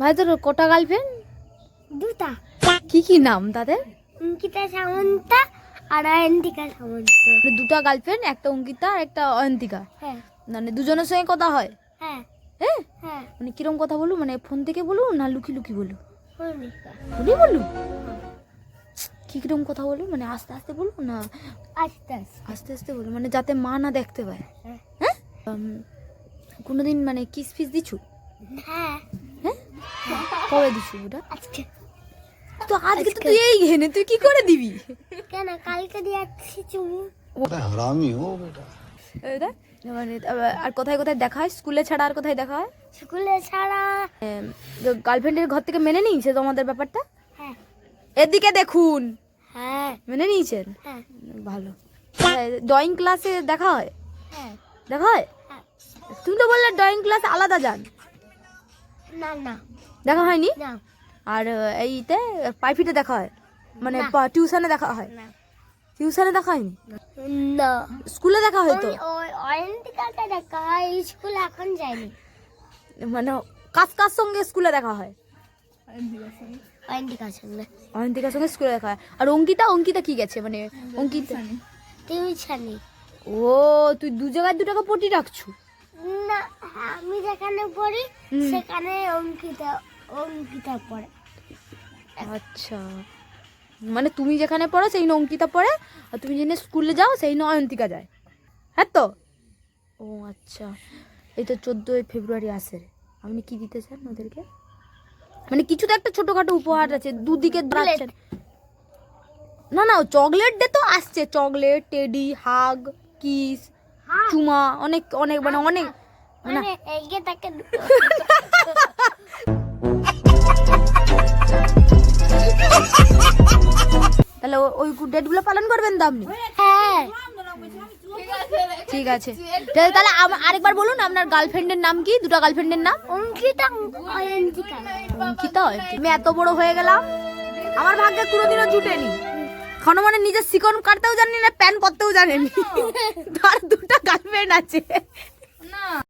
ভাই তোর কটা গার্লফ্রেন্ড? দুটা। কি কি নাম তাদের? অঙ্কিতা সামন্তা আর অয়ন্তিকা সামন্ত। মানে দুটা গার্লফ্রেন্ড, একটা অঙ্কিতা আর একটা অয়ন্তিকা। হ্যাঁ মানে দুজনের সঙ্গে কথা হয়? হ্যাঁ হ্যাঁ। হ্যাঁ। মানে কিরম কথা বলু, মানে ফোন থেকে বলু না লুকি লুকি বলু? অয়ন্তিকা। ফোনে বলু? কি কিরম কথা বলু, মানে আস্তে আস্তে বলু না আস্তে আস্তে। আস্তে আস্তে বলু, মানে যাতে মা না দেখতে পায়? হ্যাঁ হ্যাঁ। কোনোদিন মানে কিস ফিস দিছু? হ্যাঁ। হ্যাঁ। কবে দিছু ওটা? আজকে। তো আজকে তো তুই এই ঘেনে তুই কি করে দিবি? কেন কালকে দিয়েছি চুমু। हरामी हो बेटा। এটা মানে আর কোথায় কোথায় দেখা হয়? স্কুলে ছাড়া আর কোথায় দেখা হয়? স্কুলে ছাড়া। গার্লফ্রেন্ডের ঘর থেকে মেনে নিয়েছে তোমাদের ব্যাপারটা? হ্যাঁ এদিকে দেখুন, হ্যাঁ মেনে নিয়েছেন? হ্যাঁ ভালো। ড্রয়িং ক্লাসে দেখা হয়? হ্যাঁ। দেখা হয়? হ্যাঁ। তুমি তো বললে ড্রয়িং ক্লাস আলাদা যান। না না দেখা হয়নি? না আর এইতে প্রাইভেটে দেখা হয়, মানে না। টিউশনে দেখা হয়? না টিউশনে দেখা হয়নি? না। স্কুলে দেখা হয়তো? ওই অয়ন্তিকাকে দেখা হয়, স্কুলে এখন যায়নি। মানে কার কার সঙ্গে স্কুলে দেখা হয়? অয়ন্তিকার সঙ্গে। অয়ন্তিকার সঙ্গে স্কুলে দেখা হয়। আর অঙ্কিতা? অঙ্কিতা কি গেছে মানে? অঙ্কিতা টিউশনি। ও, তুই দু জায়গায় 2 টাকা পটি রাখছু? না আমি যেখানে পড়ি হুম। সেখানে অঙ্কিতা পড়ে। আচ্ছা, মানে তুমি যেখানে পড়ো সেই অঙ্কিতা পড়ে, আর তুমি যেখানে স্কুলে যাও সেই অয়ন্তিকা যায়, হ্যাঁ তো? ও আচ্ছা। এই তো 14ই ফেব্রুয়ারি আসে, আপনি কি দিতে চান ওদেরকে? মানে কিছু তো একটা ছোটখাটো উপহার আছে, দুদিকে দাঁড়াচ্ছেন। না না, চকলেট দে তো আসছে, চকলেট, টেডি, হাগ, কিস, চুমা, অনেক অনেক মানে অনেক। না মানে এইকে তাকে তাহলে ওই ডেটগুলো পালন করবেন তো আপনি? হ্যাঁ। ঠিক আছে, তাহলে আরেকবার বলুন আপনার গার্লফ্রেন্ডের নাম কি? দুটো গার্লফ্রেন্ডের নাম? অঙ্কিতা অয়ন্তিকা। অঙ্কিতা। আমি এত বড় হয়ে গেলাম, আমার ভাগ্যে কোনোদিনও জুটেনি। এখনো মানে নিজের শিকন কাটতেও জানি না, প্যান পরতেও জানেনি, তার 2টা গার্লফ্রেন্ড আছে।